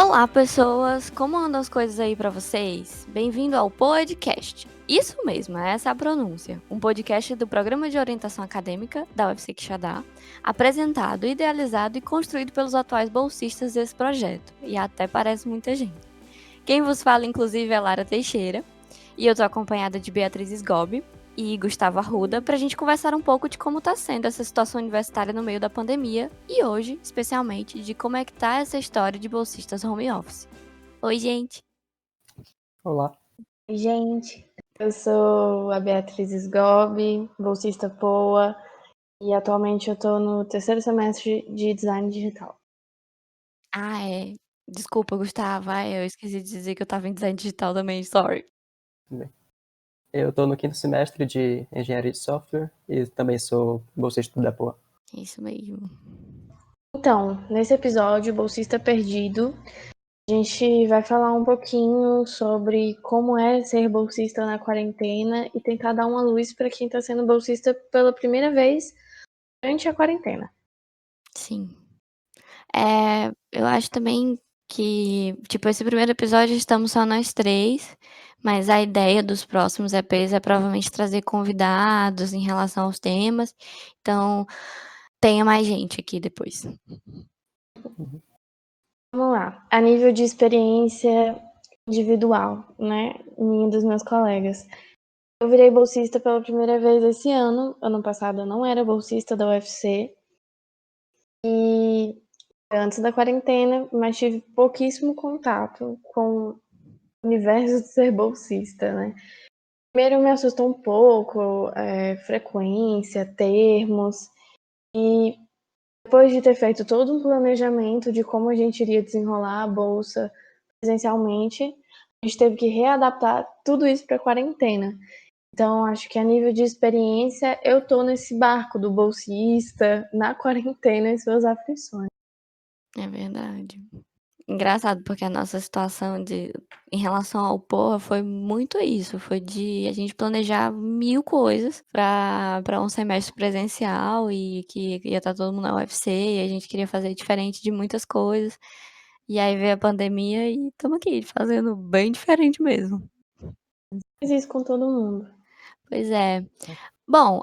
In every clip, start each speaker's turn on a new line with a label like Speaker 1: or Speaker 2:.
Speaker 1: Olá, pessoas! Como andam as coisas aí pra vocês? Bem-vindo ao podcast. Isso mesmo, essa é a pronúncia. Um podcast do Programa de Orientação Acadêmica da UFC Quixadá, apresentado, idealizado e construído pelos atuais bolsistas desse projeto. E até parece muita gente. Quem vos fala, inclusive, é Lara Teixeira, e eu tô acompanhada de Beatriz Sgobi e Gustavo Arruda pra gente conversar um pouco de como tá sendo essa situação universitária no meio da pandemia e hoje, especialmente, de como é que tá essa história de bolsistas home office. Oi, gente!
Speaker 2: Olá.
Speaker 3: Oi, gente, eu sou a Beatriz Sgobi, bolsista POA, e atualmente eu tô no terceiro semestre de Design Digital.
Speaker 1: Ah, é. Desculpa, Gustavo, eu esqueci de dizer que eu tava em design digital também, sorry.
Speaker 2: Bem, eu estou no quinto semestre de Engenharia de Software e também sou bolsista da POA.
Speaker 1: Isso mesmo.
Speaker 3: Então, nesse episódio, Bolsista Perdido, a gente vai falar um pouquinho sobre como é ser bolsista na quarentena e tentar dar uma luz para quem está sendo bolsista pela primeira vez durante a quarentena.
Speaker 1: Sim. Eu acho também que, tipo, esse primeiro episódio estamos só nós três, mas a ideia dos próximos EPs é provavelmente trazer convidados em relação aos temas, então tenha mais gente aqui depois.
Speaker 3: Vamos lá, a nível de experiência individual, né, minha e dos meus colegas. Eu virei bolsista pela primeira vez esse ano. Ano passado eu não era bolsista da UFC. E antes da quarentena, mas tive pouquíssimo contato com o universo de ser bolsista, né? Primeiro me assustou um pouco, frequência, termos. E depois de ter feito todo um planejamento de como a gente iria desenrolar a bolsa presencialmente, a gente teve que readaptar tudo isso para a quarentena. Então, acho que a nível de experiência, eu tô nesse barco do bolsista, na quarentena e suas aflições.
Speaker 1: É verdade. Engraçado, porque a nossa situação em relação ao POA foi muito isso, foi de a gente planejar 1000 coisas pra um semestre presencial e que ia estar todo mundo na UFC e a gente queria fazer diferente de muitas coisas. E aí veio a pandemia e estamos aqui fazendo bem diferente mesmo.
Speaker 3: Fiz isso com todo mundo.
Speaker 1: Pois é. Bom,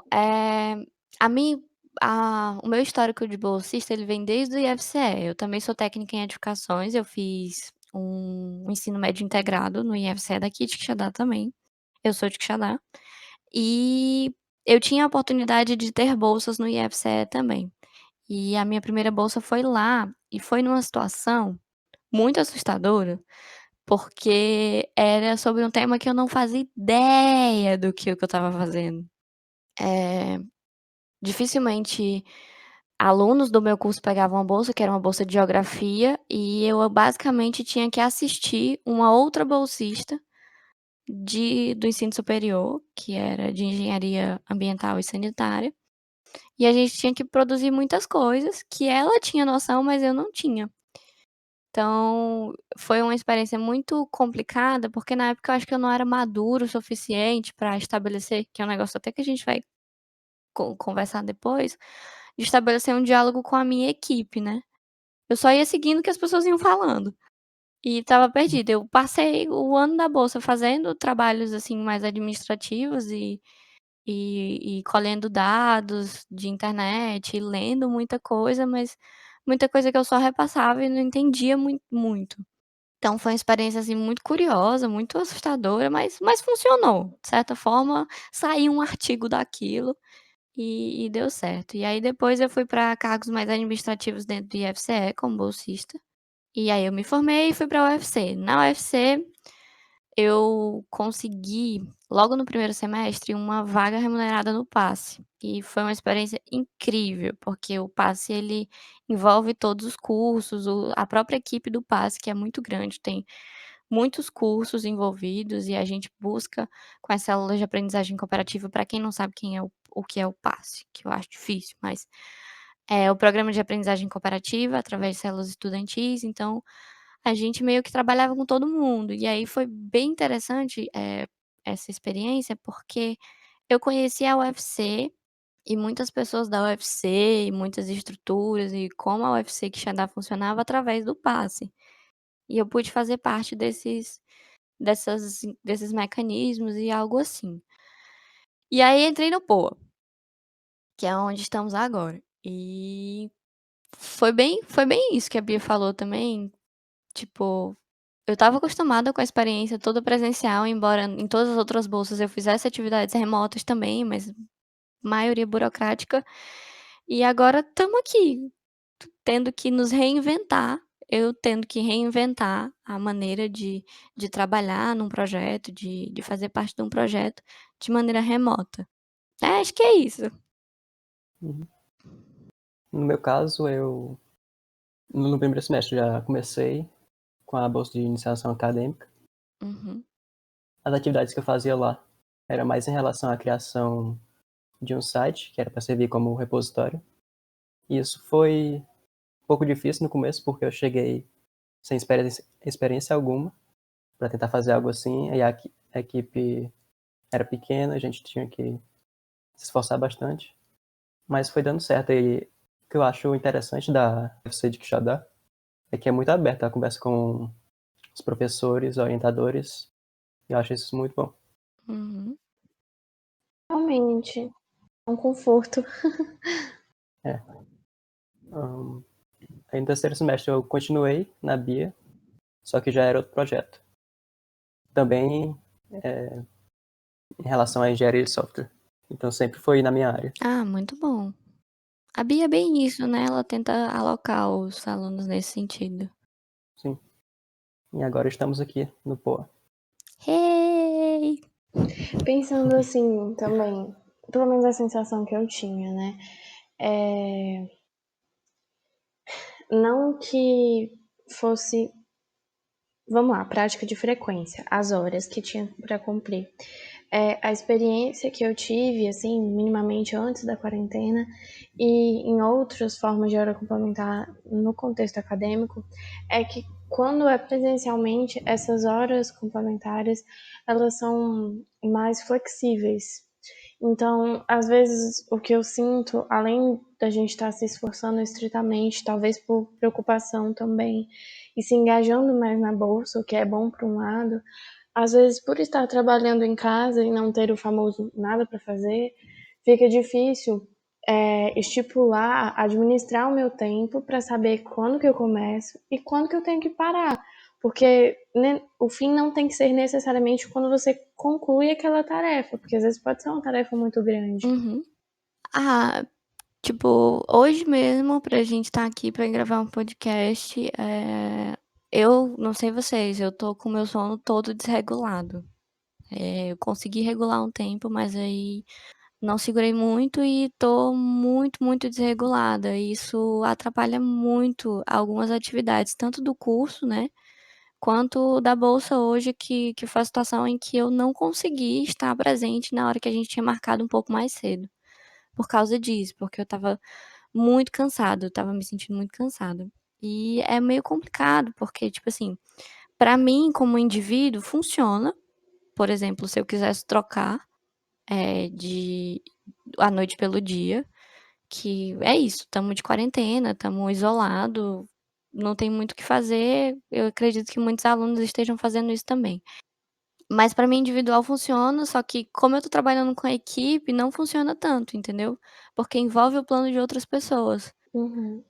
Speaker 1: a mim o meu histórico de bolsista, ele vem desde o IFCE. Eu também sou técnica em edificações, eu fiz um ensino médio integrado no IFCE daqui de Quixadá também. Eu sou de Quixadá. E eu tinha a oportunidade de ter bolsas no IFCE também. E a minha primeira bolsa foi lá, e foi numa situação muito assustadora, porque era sobre um tema que eu não fazia ideia do que eu estava fazendo. Eh Dificilmente alunos do meu curso pegavam a bolsa, que era uma bolsa de geografia, e eu basicamente tinha que assistir uma outra bolsista do ensino superior, que era de engenharia ambiental e sanitária, e a gente tinha que produzir muitas coisas que ela tinha noção, mas eu não tinha. Então, foi uma experiência muito complicada, porque na época eu acho que eu não era maduro o suficiente para estabelecer, que é um negócio até que a gente vai conversar depois, de estabelecer um diálogo com a minha equipe, né. Eu só ia seguindo o que as pessoas iam falando, e estava perdida. Eu passei o ano da bolsa fazendo trabalhos, assim, mais administrativos e colhendo dados de internet e lendo muita coisa, mas muita coisa que eu só repassava e não entendia muito. Então foi uma experiência, assim, muito curiosa, muito assustadora, mas funcionou. De certa forma, saiu um artigo daquilo e deu certo. E aí depois eu fui para cargos mais administrativos dentro do IFCE como bolsista. E aí eu me formei e fui pra UFC. Na UFC, eu consegui, logo no primeiro semestre, uma vaga remunerada no Passe. E foi uma experiência incrível, porque o Passe ele envolve todos os cursos, a própria equipe do Passe, que é muito grande, tem muitos cursos envolvidos e a gente busca com as células de aprendizagem cooperativa, para quem não sabe quem é o que é o Passe, que eu acho difícil, mas é o programa de aprendizagem cooperativa através de células estudantis, então a gente meio que trabalhava com todo mundo. E aí foi bem interessante, essa experiência, porque eu conheci a UFC e muitas pessoas da UFC e muitas estruturas e como a UFC Quixadá funcionava através do Passe. E eu pude fazer parte desses mecanismos e algo assim. E aí entrei no POA, que é onde estamos agora. E foi bem isso que a Bia falou também, tipo, eu estava acostumada com a experiência toda presencial, embora em todas as outras bolsas eu fizesse atividades remotas também, mas maioria burocrática. E agora estamos aqui, tendo que nos reinventar, eu tendo que reinventar a maneira de trabalhar num projeto, de fazer parte de um projeto de maneira remota. Acho que é isso.
Speaker 2: Uhum. No meu caso, eu no primeiro semestre já comecei com a bolsa de iniciação acadêmica.
Speaker 1: Uhum.
Speaker 2: As atividades que eu fazia lá era mais em relação à criação de um site, que era para servir como repositório. E isso foi um pouco difícil no começo, porque eu cheguei sem experiência alguma para tentar fazer algo assim, e a equipe era pequena, a gente tinha que se esforçar bastante, mas foi dando certo. E o que eu acho interessante da UFC de Quixadá é que é muito aberta a conversa com os professores, orientadores, e eu acho isso muito bom.
Speaker 1: Uhum.
Speaker 3: Realmente, é um conforto.
Speaker 2: É. Aí no terceiro semestre eu continuei na BIA, só que já era outro projeto. Também em relação à engenharia de software. Então sempre foi na minha área.
Speaker 1: Ah, muito bom. A Bia é bem isso, né, ela tenta alocar os alunos nesse sentido.
Speaker 2: Sim. E agora estamos aqui no POA.
Speaker 1: Hey!
Speaker 3: Pensando assim também, pelo menos a sensação que eu tinha, né? Não que fosse, vamos lá, prática de frequência, as horas que tinha para cumprir. A experiência que eu tive, assim, minimamente antes da quarentena e em outras formas de hora complementar no contexto acadêmico, é que quando é presencialmente, essas horas complementares, elas são mais flexíveis. Então, às vezes, o que eu sinto, além da gente estar se esforçando estritamente, talvez por preocupação também, e se engajando mais na bolsa, o que é bom por um lado, às vezes, por estar trabalhando em casa e não ter o famoso nada para fazer, fica difícil estipular, administrar o meu tempo para saber quando que eu começo e quando que eu tenho que parar. Porque né, o fim não tem que ser necessariamente quando você conclui aquela tarefa, porque às vezes pode ser uma tarefa muito grande.
Speaker 1: Uhum. Ah, tipo, hoje mesmo, pra gente estar aqui pra gravar um podcast, eu não sei vocês, eu tô com o meu sono todo desregulado. Eu consegui regular um tempo, mas aí não segurei muito e tô muito, muito desregulada. E isso atrapalha muito algumas atividades, tanto do curso, né, quanto da bolsa hoje, que foi a situação em que eu não consegui estar presente na hora que a gente tinha marcado um pouco mais cedo. Por causa disso, porque eu estava muito cansada, eu estava me sentindo muito cansada. E é meio complicado, porque, tipo assim, pra mim, como indivíduo, funciona. Por exemplo, se eu quisesse trocar, de a noite pelo dia, que é isso, estamos de quarentena, estamos isolado, não tem muito o que fazer. Eu acredito que muitos alunos estejam fazendo isso também. Mas pra mim individual funciona, só que como eu tô trabalhando com a equipe, não funciona tanto, entendeu? Porque envolve o plano de outras pessoas.
Speaker 3: Uhum.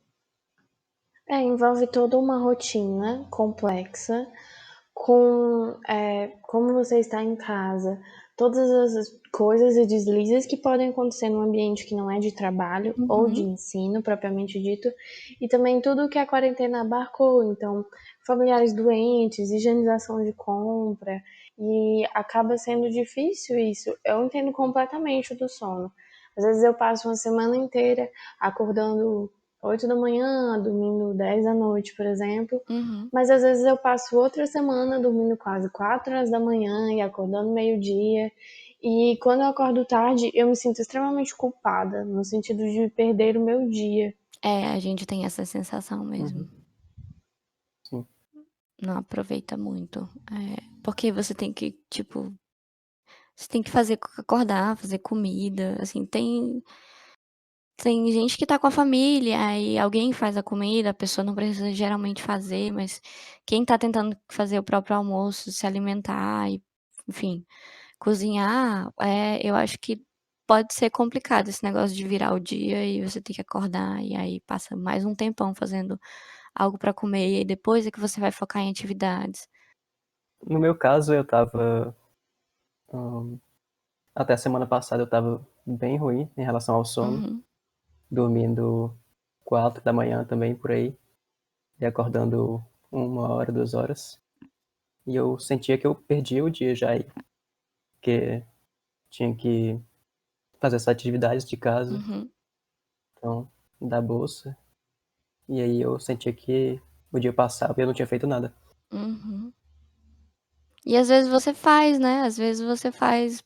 Speaker 3: Envolve toda uma rotina complexa, como você está em casa, todas as coisas e deslizes que podem acontecer num ambiente que não é de trabalho ou de
Speaker 1: Uhum,
Speaker 3: ensino propriamente dito, e também tudo o que a quarentena abarcou, então familiares doentes, higienização de compra, e acaba sendo difícil isso. Eu entendo completamente o do sono. Às vezes eu passo uma semana inteira acordando 8 da manhã, dormindo 10 da noite, por exemplo,
Speaker 1: uhum.
Speaker 3: mas às vezes eu passo outra semana dormindo quase 4 horas da manhã e acordando meio-dia. E quando eu acordo tarde, eu me sinto extremamente culpada, no sentido de perder o meu dia.
Speaker 1: É, a gente tem essa sensação mesmo.
Speaker 2: Uhum. Sim.
Speaker 1: Não aproveita muito. Porque você tem que, tipo, você tem que fazer acordar, fazer comida, assim, tem gente que tá com a família, aí alguém faz a comida, a pessoa não precisa geralmente fazer, mas quem tá tentando fazer o próprio almoço, se alimentar e, enfim, cozinhar, eu acho que pode ser complicado esse negócio de virar o dia e você ter que acordar, e aí passa mais um tempão fazendo algo pra comer, e aí depois é que você vai focar em atividades.
Speaker 2: No meu caso, eu tava. Até a semana passada eu tava bem ruim em relação ao sono,
Speaker 1: Uhum,
Speaker 2: dormindo 4 da manhã também por aí, e acordando 1 hora, 2 horas. E eu sentia que eu perdia o dia já aí, porque tinha que fazer essas atividades de casa,
Speaker 1: uhum,
Speaker 2: então, da bolsa. E aí eu sentia que o dia passava e eu não tinha feito nada.
Speaker 1: uhum. E às vezes você faz, né, às vezes você faz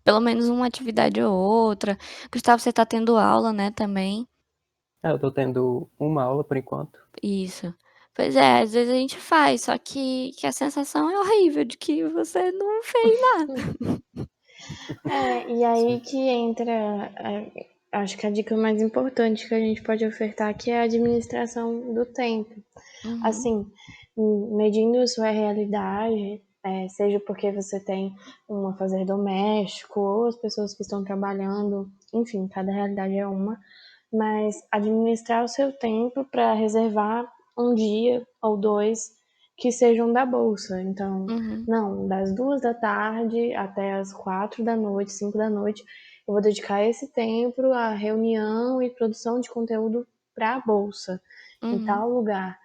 Speaker 1: pelo menos uma atividade ou outra. Gustavo, você tá tendo aula, né, também?
Speaker 2: Eu tô tendo uma aula por enquanto.
Speaker 1: Isso. Pois é, às vezes a gente faz, só que a sensação é horrível de que você não fez nada.
Speaker 3: E aí
Speaker 2: Sim.
Speaker 3: que entra, acho que a dica mais importante que a gente pode ofertar aqui é a administração do tempo.
Speaker 1: Uhum,
Speaker 3: Assim, medindo sua realidade, seja porque você tem um afazer doméstico ou as pessoas que estão trabalhando, enfim, cada realidade é uma, mas administrar o seu tempo para reservar um dia ou dois que sejam da bolsa. Então,
Speaker 1: uhum,
Speaker 3: não, das 2 da tarde até as 4 da noite, 5 da noite, eu vou dedicar esse tempo à reunião e produção de conteúdo para a bolsa, em
Speaker 1: uhum,
Speaker 3: tal lugar,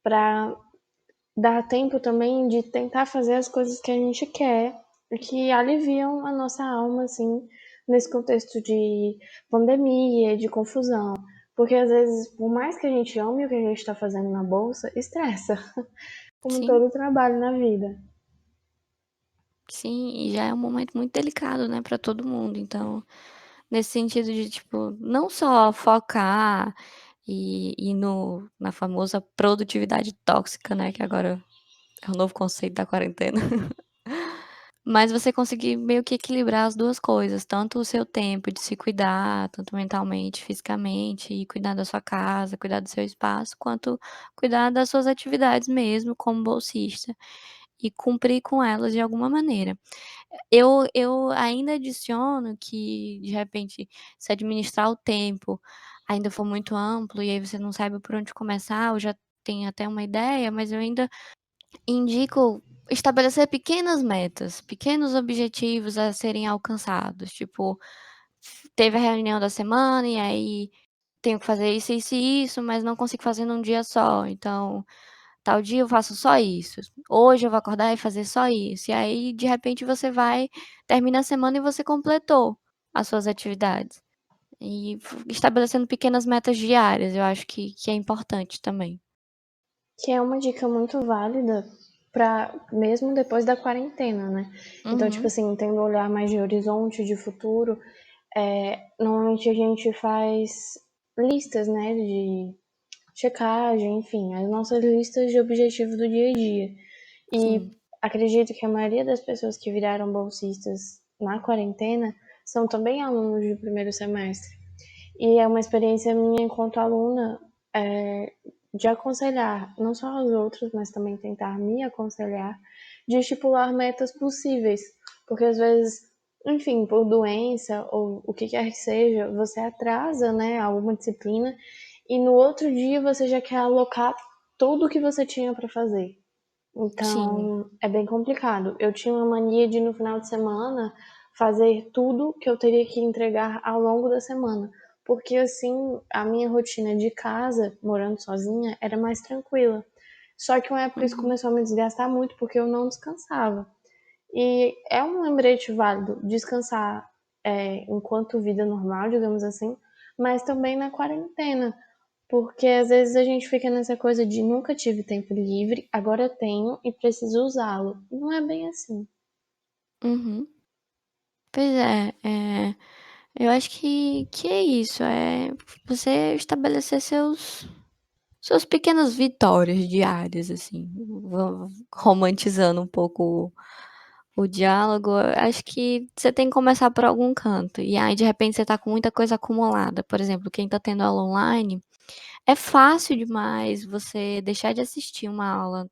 Speaker 3: para dar tempo também de tentar fazer as coisas que a gente quer e que aliviam a nossa alma, assim, nesse contexto de pandemia, de confusão. Porque às vezes, por mais que a gente ame o que a gente está fazendo na bolsa, estressa, como
Speaker 1: sim,
Speaker 3: todo trabalho na vida.
Speaker 1: sim, e já é um momento muito delicado, né, pra todo mundo, então, nesse sentido de, tipo, não só focar e ir no na famosa produtividade tóxica, né, que agora é o novo conceito da quarentena. Mas você conseguir meio que equilibrar as 2 coisas, tanto o seu tempo de se cuidar, tanto mentalmente, fisicamente, e cuidar da sua casa, cuidar do seu espaço, quanto cuidar das suas atividades mesmo como bolsista, e cumprir com elas de alguma maneira. Eu ainda adiciono que, de repente, se administrar o tempo ainda for muito amplo, e aí você não sabe por onde começar, ou já tem até uma ideia, mas eu ainda indico estabelecer pequenas metas, pequenos objetivos a serem alcançados, tipo, teve a reunião da semana e aí tenho que fazer isso, isso e isso, mas não consigo fazer num dia só, então tal dia eu faço só isso, hoje eu vou acordar e fazer só isso, e aí de repente você vai, termina a semana e você completou as suas atividades. E estabelecendo pequenas metas diárias, eu acho que é importante também.
Speaker 3: Que é uma dica muito válida para mesmo depois da quarentena, né? Então, tipo
Speaker 1: Uhum,
Speaker 3: assim, tendo um olhar mais de horizonte, de futuro, normalmente a gente faz listas, né, de checagem, enfim, as nossas listas de objetivos do dia a dia. E
Speaker 1: sim,
Speaker 3: acredito que a maioria das pessoas que viraram bolsistas na quarentena são também alunos de primeiro semestre. E é uma experiência minha enquanto aluna de aconselhar, não só aos outros, mas também tentar me aconselhar, de estipular metas possíveis. Porque às vezes, enfim, por doença ou o que quer que seja, você atrasa, né, alguma disciplina e no outro dia você já quer alocar tudo o que você tinha para fazer.
Speaker 1: sim,
Speaker 3: Então, é bem complicado. Eu tinha uma mania de, no final de semana, fazer tudo que eu teria que entregar ao longo da semana. Porque, assim, a minha rotina de casa, morando sozinha, era mais tranquila. Só que uma época isso
Speaker 1: uhum,
Speaker 3: começou a me desgastar muito porque eu não descansava. E é um lembrete válido descansar enquanto vida normal, digamos assim, mas também na quarentena. Porque às vezes a gente fica nessa coisa de nunca tive tempo livre, agora tenho e preciso usá-lo. Não é bem assim.
Speaker 1: uhum. Pois é, eu acho que é isso, é você estabelecer seus pequenas vitórias diárias, assim, romantizando um pouco o diálogo, eu acho que você tem que começar por algum canto. E aí, de repente, você tá com muita coisa acumulada. Por exemplo, quem tá tendo aula online, é fácil demais você deixar de assistir uma aula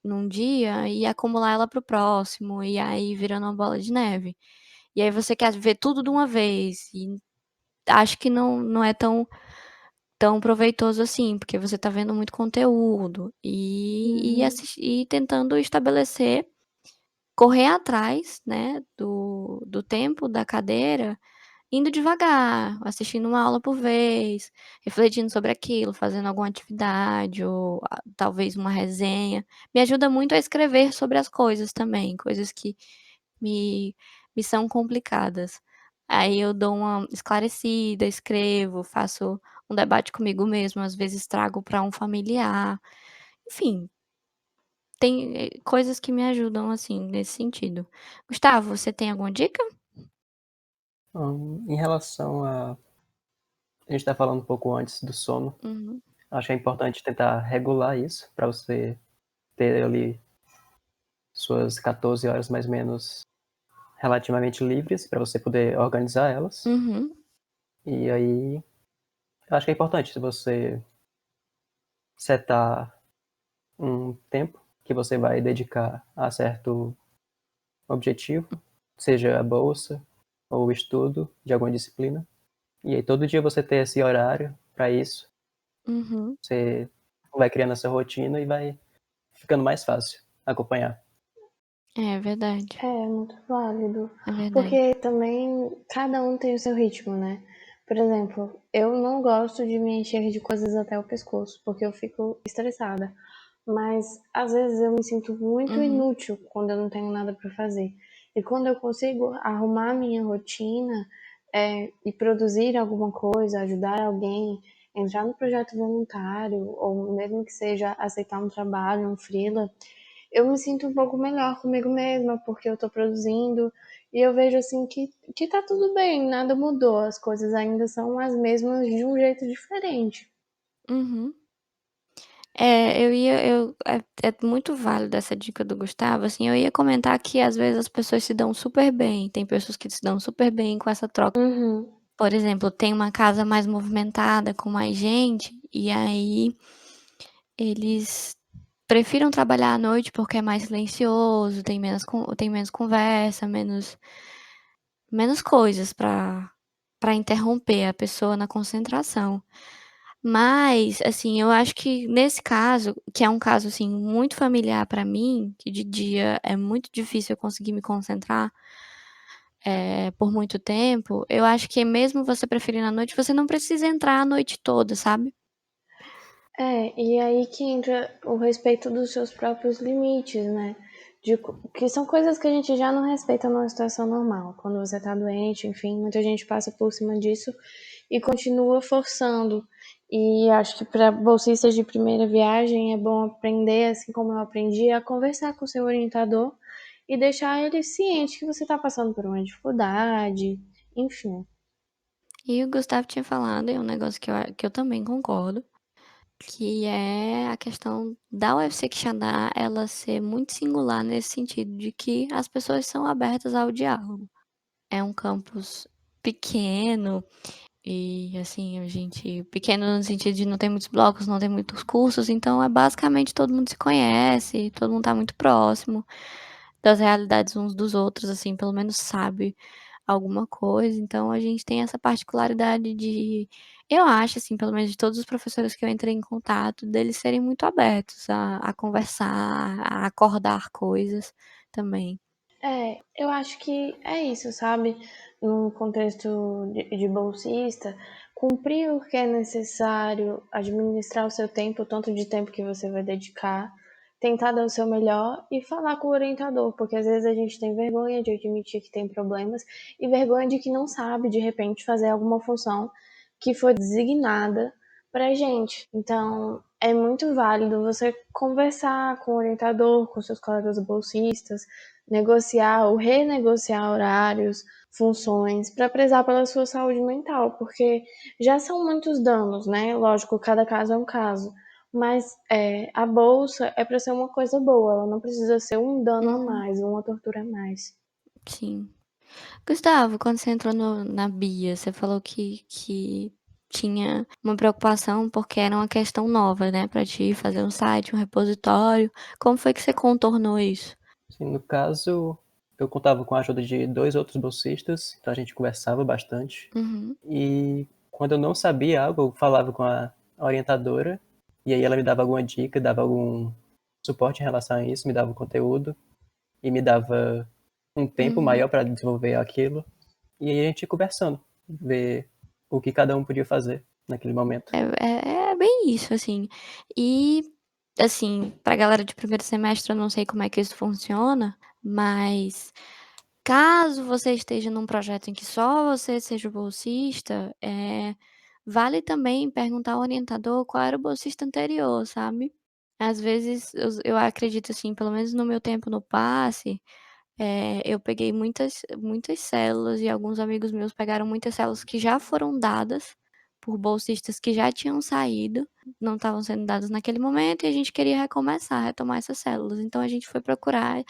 Speaker 1: num dia e acumular ela para o próximo, e aí virando uma bola de neve. E aí você quer ver tudo de uma vez, e acho que não é tão proveitoso assim, porque você tá vendo muito conteúdo e tentando estabelecer, correr atrás, né, do tempo da cadeira, indo devagar, assistindo uma aula por vez, refletindo sobre aquilo, fazendo alguma atividade ou talvez uma resenha. Me ajuda muito a escrever sobre as coisas também, coisas que me, me são complicadas. Aí eu dou uma esclarecida, escrevo, faço um debate comigo mesmo, às vezes trago para um familiar. Enfim, tem coisas que me ajudam assim nesse sentido. Gustavo, você tem alguma dica?
Speaker 2: Em relação a gente está falando um pouco antes do sono,
Speaker 1: Uhum.
Speaker 2: acho que é importante tentar regular isso para você ter ali suas 14 horas mais ou menos relativamente livres para você poder organizar elas.
Speaker 1: Uhum.
Speaker 2: E aí, eu acho que é importante se você setar um tempo que você vai dedicar a certo objetivo, seja a bolsa ou o estudo de alguma disciplina. E aí todo dia você ter esse horário para isso,
Speaker 1: Uhum.
Speaker 2: você vai criando essa rotina e vai ficando mais fácil acompanhar.
Speaker 1: É verdade,
Speaker 3: É muito válido,
Speaker 1: é verdade.
Speaker 3: porque também cada um tem o seu ritmo, né? Por exemplo, eu não gosto de me encher de coisas até o pescoço, porque eu fico estressada. Mas às vezes eu me sinto muito
Speaker 1: Uhum.
Speaker 3: inútil quando eu não tenho nada para fazer. E quando eu consigo arrumar a minha rotina, e produzir alguma coisa, ajudar alguém, entrar no projeto voluntário, ou mesmo que seja aceitar um trabalho, um freela, eu me sinto um pouco melhor comigo mesma, porque eu tô produzindo, e eu vejo assim que tá tudo bem, nada mudou, as coisas ainda são as mesmas de um jeito diferente.
Speaker 1: Uhum. É, é muito válido essa dica do Gustavo, assim, eu ia comentar que às vezes as pessoas se dão super bem, tem pessoas que se dão super bem com essa troca.
Speaker 3: Uhum.
Speaker 1: Por exemplo, tem uma casa mais movimentada, com mais gente, e aí eles prefiram trabalhar à noite porque é mais silencioso, tem menos conversa, menos coisas para interromper a pessoa na concentração. Mas, assim, eu acho que nesse caso, que é um caso, assim, muito familiar para mim, que de dia é muito difícil eu conseguir me concentrar, por muito tempo, eu acho que mesmo você preferindo à noite, você não precisa entrar a noite toda, sabe?
Speaker 3: E aí que entra o respeito dos seus próprios limites, né? Que são coisas que a gente já não respeita numa situação normal. Quando você tá doente, enfim, muita gente passa por cima disso e continua forçando. E acho que para bolsistas de primeira viagem é bom aprender, assim como eu aprendi, a conversar com o seu orientador e deixar ele ciente que você tá passando por uma dificuldade, enfim.
Speaker 1: E o Gustavo tinha falado, e é um negócio que eu também concordo, que é a questão da UFC Quixadá, ela ser muito singular nesse sentido de que as pessoas são abertas ao diálogo. É um campus pequeno e, assim, a gente pequeno no sentido de não ter muitos blocos, não ter muitos cursos, então é basicamente todo mundo se conhece, todo mundo tá muito próximo das realidades uns dos outros, assim, pelo menos sabe alguma coisa. Então a gente tem essa particularidade de, eu acho, assim, pelo menos de todos os professores que eu entrei em contato, deles serem muito abertos a conversar, a acordar coisas também.
Speaker 3: Eu acho que é isso, sabe? Num contexto de bolsista, cumprir o que é necessário, administrar o seu tempo, o tanto de tempo que você vai dedicar, tentar dar o seu melhor e falar com o orientador, porque às vezes a gente tem vergonha de admitir que tem problemas e vergonha de que não sabe, de repente, fazer alguma função que foi designada pra gente. Então, é muito válido você conversar com o orientador, com seus colegas bolsistas, negociar ou renegociar horários, funções, para prezar pela sua saúde mental, porque já são muitos danos, né? Lógico, cada caso é um caso, Mas a bolsa é para ser uma coisa boa, ela não precisa ser um dano a
Speaker 1: Uhum.
Speaker 3: mais, uma tortura a mais.
Speaker 1: Sim. Gustavo, quando você entrou na Bia, você falou que tinha uma preocupação porque era uma questão nova, né, pra ti, fazer um site, um repositório. Como foi que você contornou isso?
Speaker 2: Assim, no caso, eu contava com a ajuda de 2 outros bolsistas, então a gente conversava bastante.
Speaker 1: Uhum.
Speaker 2: E quando eu não sabia algo, eu falava com a orientadora, e aí ela me dava alguma dica, dava algum suporte em relação a isso, me dava o conteúdo e me dava um tempo
Speaker 1: Uhum.
Speaker 2: maior para desenvolver aquilo. E aí a gente ia conversando, ver o que cada um podia fazer naquele momento.
Speaker 1: É bem isso, assim. E, assim, pra galera de primeiro semestre, eu não sei como é que isso funciona, mas caso você esteja num projeto em que só você seja o bolsista, vale também perguntar ao orientador qual era o bolsista anterior, sabe? Às vezes, eu acredito, assim, pelo menos no meu tempo no passe, eu peguei muitas células e alguns amigos meus pegaram muitas células que já foram dadas por bolsistas que já tinham saído, não estavam sendo dadas naquele momento e a gente queria recomeçar, retomar essas células. Então a gente foi procurar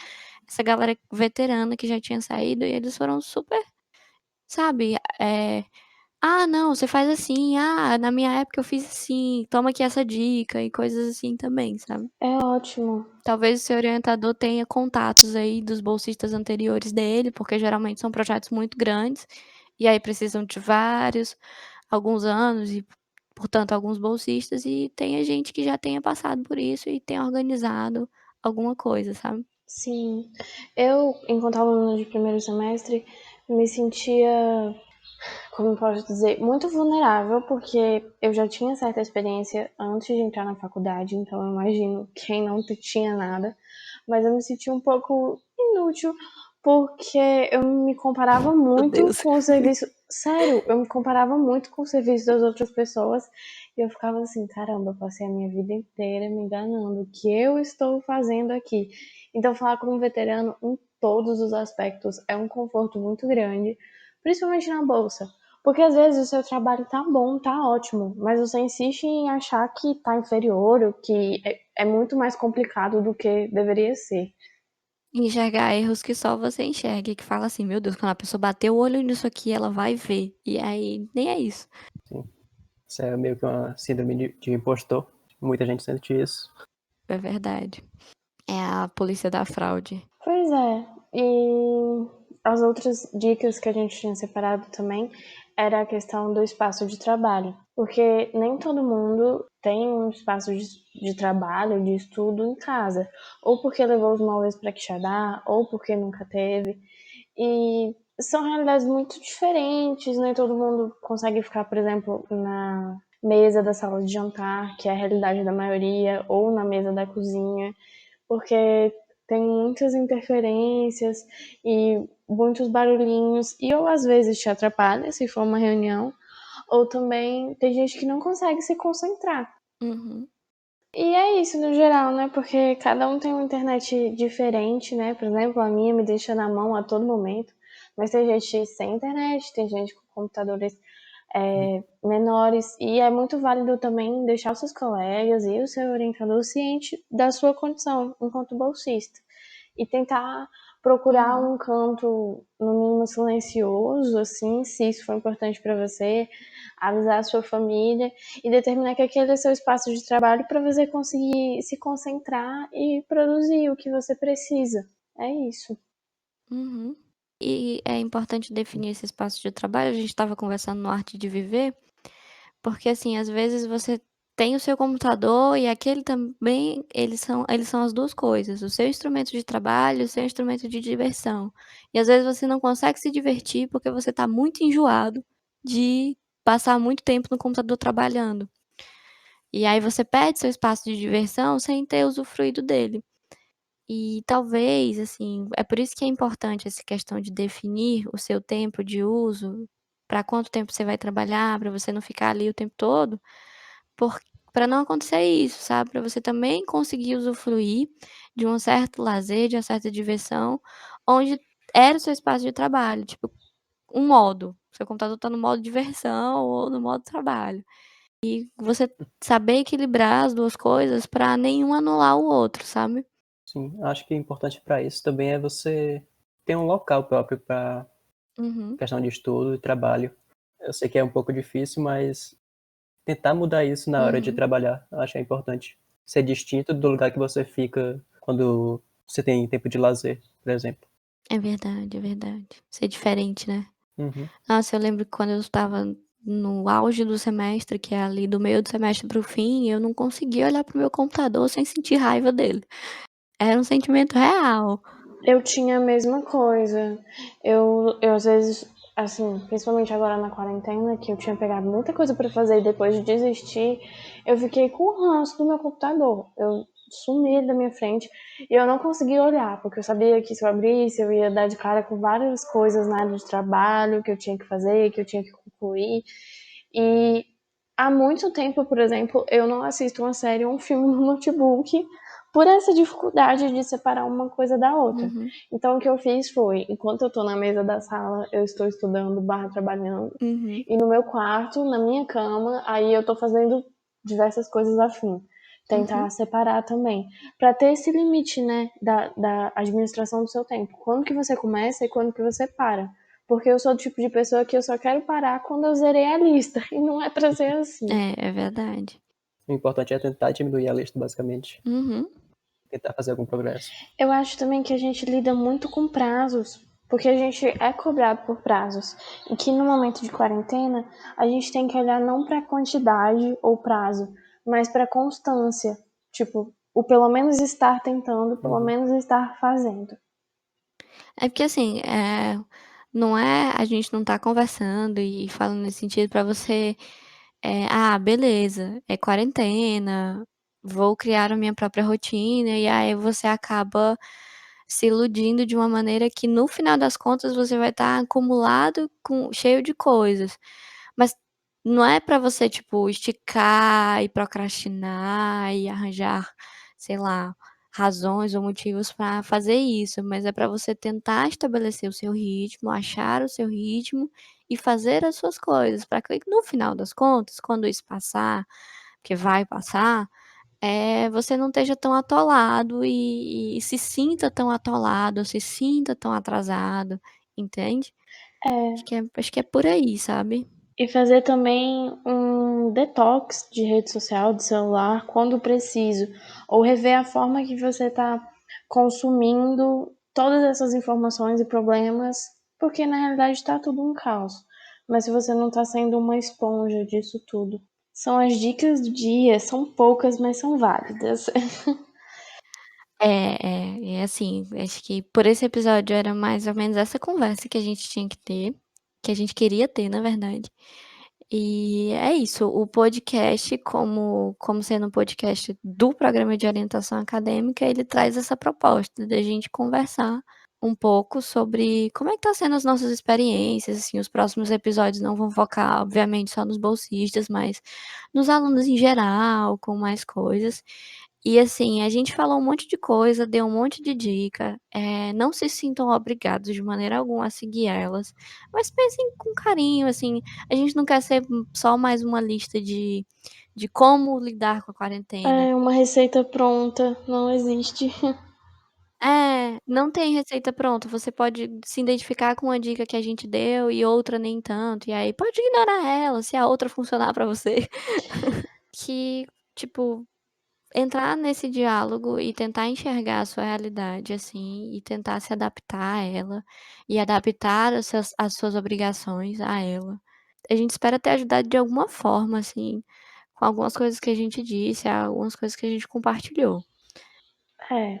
Speaker 1: essa galera veterana que já tinha saído e eles foram super, sabe, "Ah, não, você faz assim. Ah, na minha época eu fiz assim. Toma aqui essa dica", e coisas assim também, sabe.
Speaker 3: É ótimo.
Speaker 1: Talvez o seu orientador tenha contatos aí dos bolsistas anteriores dele, porque geralmente são projetos muito grandes, e aí precisam de alguns anos e, portanto, alguns bolsistas, e tenha gente que já tenha passado por isso e tenha organizado alguma coisa, sabe.
Speaker 3: Sim. Eu, enquanto aluna de primeiro semestre, me sentia, como posso dizer, muito vulnerável, porque eu já tinha certa experiência antes de entrar na faculdade, então eu imagino quem não tinha nada, mas eu me sentia um pouco inútil, porque eu me comparava
Speaker 1: Meu
Speaker 3: muito
Speaker 1: Deus.
Speaker 3: com o serviço. Sério, eu me comparava muito com o serviço das outras pessoas e eu ficava assim: caramba, eu passei a minha vida inteira me enganando, o que eu estou fazendo aqui? Então, falar com um veterano em todos os aspectos é um conforto muito grande, principalmente na bolsa. Porque às vezes o seu trabalho tá bom, tá ótimo, mas você insiste em achar que tá inferior, ou que é muito mais complicado do que deveria ser.
Speaker 1: Enxergar erros que só você enxerga e que fala assim: "Meu Deus, quando a pessoa bater o olho nisso aqui, ela vai ver". E aí nem é isso.
Speaker 2: Sim. Isso é meio que uma síndrome de impostor. Muita gente sente isso.
Speaker 1: É verdade. É a polícia da fraude.
Speaker 3: Pois é. E as outras dicas que a gente tinha separado também era a questão do espaço de trabalho. Porque nem todo mundo tem um espaço de trabalho, de estudo em casa. Ou porque levou os móveis para Quixadá, ou porque nunca teve. E são realidades muito diferentes, nem todo mundo consegue ficar, por exemplo, na mesa da sala de jantar, que é a realidade da maioria, ou na mesa da cozinha, porque tem muitas interferências e muitos barulhinhos, e ou às vezes te atrapalha se for uma reunião, ou também tem gente que não consegue se concentrar.
Speaker 1: Uhum.
Speaker 3: E é isso no geral, né? Porque cada um tem uma internet diferente, né? Por exemplo, a minha me deixa na mão a todo momento, mas tem gente sem internet, tem gente com computadores menores, e é muito válido também deixar os seus colegas e o seu orientador ciente da sua condição enquanto bolsista e tentar procurar
Speaker 1: Uhum.
Speaker 3: um canto no mínimo silencioso, assim, se isso for importante para você, avisar a sua família e determinar que aquele é seu espaço de trabalho para você conseguir se concentrar e produzir o que você precisa. É isso.
Speaker 1: Uhum. E é importante definir esse espaço de trabalho, a gente estava conversando no Arte de Viver, porque, assim, às vezes você tem o seu computador e aquele também eles são as 2 coisas, o seu instrumento de trabalho, o seu instrumento de diversão. E às vezes você não consegue se divertir porque você está muito enjoado de passar muito tempo no computador trabalhando. E aí você perde seu espaço de diversão sem ter usufruído dele. E talvez, assim, é por isso que é importante essa questão de definir o seu tempo de uso, para quanto tempo você vai trabalhar, para você não ficar ali o tempo todo, para não acontecer isso, sabe, para você também conseguir usufruir de um certo lazer, de uma certa diversão, onde era o seu espaço de trabalho, tipo, um modo, seu computador está no modo diversão ou no modo trabalho. e você saber equilibrar as 2 coisas pra nenhum anular o outro, sabe.
Speaker 2: Sim, acho que o importante para isso também é você ter um local próprio para
Speaker 1: Uhum,
Speaker 2: questão de estudo e trabalho. Eu sei que é um pouco difícil, mas tentar mudar isso na hora de
Speaker 1: uhum.
Speaker 2: trabalhar, eu acho que é importante. Ser distinto do lugar que você fica quando você tem tempo de lazer, por exemplo.
Speaker 1: É verdade, é verdade. Ser diferente, né.
Speaker 2: Uhum.
Speaker 1: Nossa, eu lembro que quando eu estava no auge do semestre, que é ali do meio do semestre para o fim, eu não conseguia olhar para o meu computador sem sentir raiva dele. Era um sentimento real.
Speaker 3: Eu tinha a mesma coisa. Eu às vezes, assim, principalmente agora na quarentena, que eu tinha pegado muita coisa pra fazer e depois de desistir, eu fiquei com o ranço do meu computador. Eu sumi ele da minha frente e eu não conseguia olhar, porque eu sabia que se eu abrisse, eu ia dar de cara com várias coisas na área de trabalho que eu tinha que fazer, que eu tinha que concluir. E há muito tempo, por exemplo, eu não assisto uma série ou um filme no notebook por essa dificuldade de separar uma coisa da outra.
Speaker 1: Uhum,
Speaker 3: Então, o que eu fiz foi, enquanto eu tô na mesa da sala, eu estou estudando barra trabalhando,
Speaker 1: uhum,
Speaker 3: e no meu quarto, na minha cama, aí eu tô fazendo diversas coisas afim.
Speaker 1: uhum.
Speaker 3: Tentar separar também, para ter esse limite, né, da administração do seu tempo. Quando que você começa e quando que você para. Porque eu sou do tipo de pessoa que eu só quero parar quando eu zerei a lista, e não é pra ser assim.
Speaker 1: É, é verdade.
Speaker 2: O importante é tentar diminuir a lista, basicamente.
Speaker 1: Uhum.
Speaker 2: Tentar fazer algum progresso.
Speaker 3: Eu acho também que a gente lida muito com prazos, porque a gente é cobrado por prazos. E que no momento de quarentena, a gente tem que olhar não para quantidade ou prazo, mas para constância. Tipo, o pelo menos estar tentando, pelo
Speaker 2: Uhum.
Speaker 3: menos estar fazendo.
Speaker 1: É porque assim, não é a gente não tá conversando e falando nesse sentido pra você, "Ah, beleza, é quarentena, vou criar a minha própria rotina", e aí você acaba se iludindo de uma maneira que no final das contas você vai estar acumulado com cheio de coisas. Mas não é pra você, tipo, esticar e procrastinar e arranjar, sei lá, razões ou motivos pra fazer isso, mas é pra você tentar estabelecer o seu ritmo, achar o seu ritmo e fazer as suas coisas, pra que no final das contas, quando isso passar, porque vai passar, você não esteja tão atolado e se sinta tão atolado, ou se sinta tão atrasado, entende?
Speaker 3: É,
Speaker 1: Acho que é por aí, sabe?
Speaker 3: e fazer também um detox de rede social, de celular, quando preciso. Ou rever a forma que você está consumindo todas essas informações e problemas, porque na realidade está tudo um caos. Mas se você não está sendo uma esponja disso tudo. São as dicas do dia, são poucas, mas são válidas.
Speaker 1: É assim, acho que por esse episódio era mais ou menos essa conversa que a gente tinha que ter, que a gente queria ter, na verdade. E é isso, o podcast, como sendo um podcast do programa de orientação acadêmica, ele traz essa proposta da gente conversar um pouco sobre como é que tá sendo as nossas experiências, assim, os próximos episódios não vão focar, obviamente, só nos bolsistas, mas nos alunos em geral, com mais coisas. E assim, a gente falou um monte de coisa, deu um monte de dica, não se sintam obrigados de maneira alguma a seguir elas, mas pensem com carinho, assim, a gente não quer ser só mais uma lista de como lidar com a quarentena.
Speaker 3: É uma receita pronta, não existe.
Speaker 1: É, não tem receita pronta, você pode se identificar com uma dica que a gente deu e outra nem tanto, e aí pode ignorar ela, se a outra funcionar pra você. Que, tipo, entrar nesse diálogo e tentar enxergar a sua realidade, assim, e tentar se adaptar a ela, e adaptar as suas obrigações a ela. A gente espera ter ajudado de alguma forma, assim, com algumas coisas que a gente disse, algumas coisas que a gente compartilhou.
Speaker 3: É.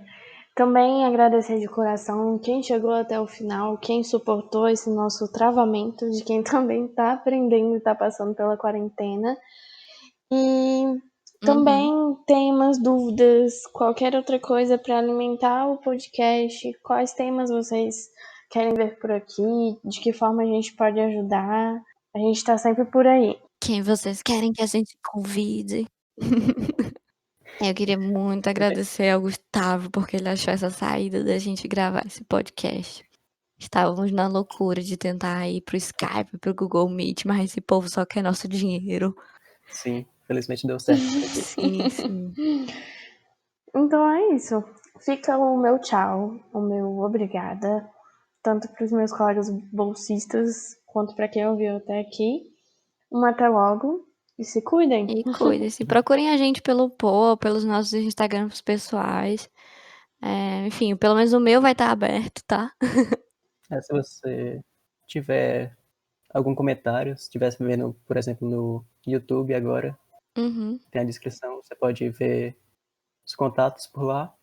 Speaker 3: Também agradecer de coração quem chegou até o final, quem suportou esse nosso travamento, de quem também está aprendendo e está passando pela quarentena. E
Speaker 1: Uhum.
Speaker 3: também temas, dúvidas, qualquer outra coisa para alimentar o podcast, quais temas vocês querem ver por aqui, de que forma a gente pode ajudar. A gente está sempre por aí.
Speaker 1: Quem vocês querem que a gente convide? Eu queria muito agradecer ao Gustavo, porque ele achou essa saída da gente gravar esse podcast. Estávamos na loucura de tentar ir para o Skype, para o Google Meet, mas esse povo só quer nosso dinheiro.
Speaker 2: Sim, felizmente deu certo por aqui.
Speaker 1: Sim, sim.
Speaker 3: Então é isso. Fica o meu tchau, o meu obrigada, tanto para os meus colegas bolsistas quanto para quem ouviu até aqui. Até logo e se cuidem.
Speaker 1: E cuidem-se. Procurem a gente pelo Poa, pelos nossos Instagrams pessoais. Enfim, pelo menos o meu vai estar aberto, tá?
Speaker 2: Se você tiver algum comentário, se estiver vendo, por exemplo, no YouTube agora,
Speaker 1: Uhum.
Speaker 2: tem a descrição, você pode ver os contatos por lá,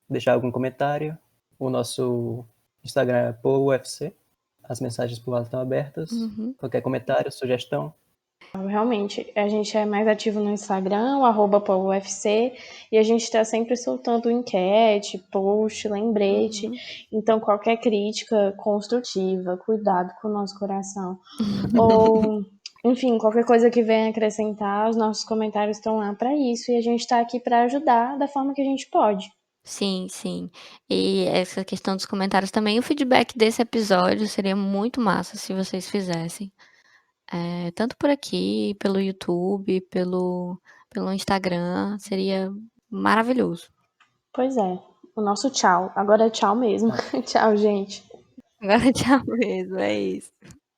Speaker 2: deixar algum comentário. O nosso Instagram é PoUFC, as mensagens por lá estão abertas.
Speaker 1: Uhum.
Speaker 2: Qualquer comentário, sugestão.
Speaker 3: Realmente, a gente é mais ativo no Instagram, o @PoloUFC, e a gente está sempre soltando enquete, post, lembrete.
Speaker 1: Uhum.
Speaker 3: Então, qualquer crítica construtiva, cuidado com o nosso coração. Ou, enfim, qualquer coisa que venha acrescentar, os nossos comentários estão lá para isso, e a gente está aqui para ajudar da forma que a gente pode.
Speaker 1: Sim, sim. E essa questão dos comentários também, o feedback desse episódio seria muito massa se vocês fizessem. Tanto por aqui, pelo YouTube, pelo Instagram, seria maravilhoso.
Speaker 3: Pois é, o nosso tchau. Agora é tchau mesmo. Tchau, gente.
Speaker 1: Agora tchau mesmo, é isso.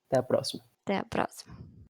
Speaker 2: Até a próxima.
Speaker 1: Até a próxima.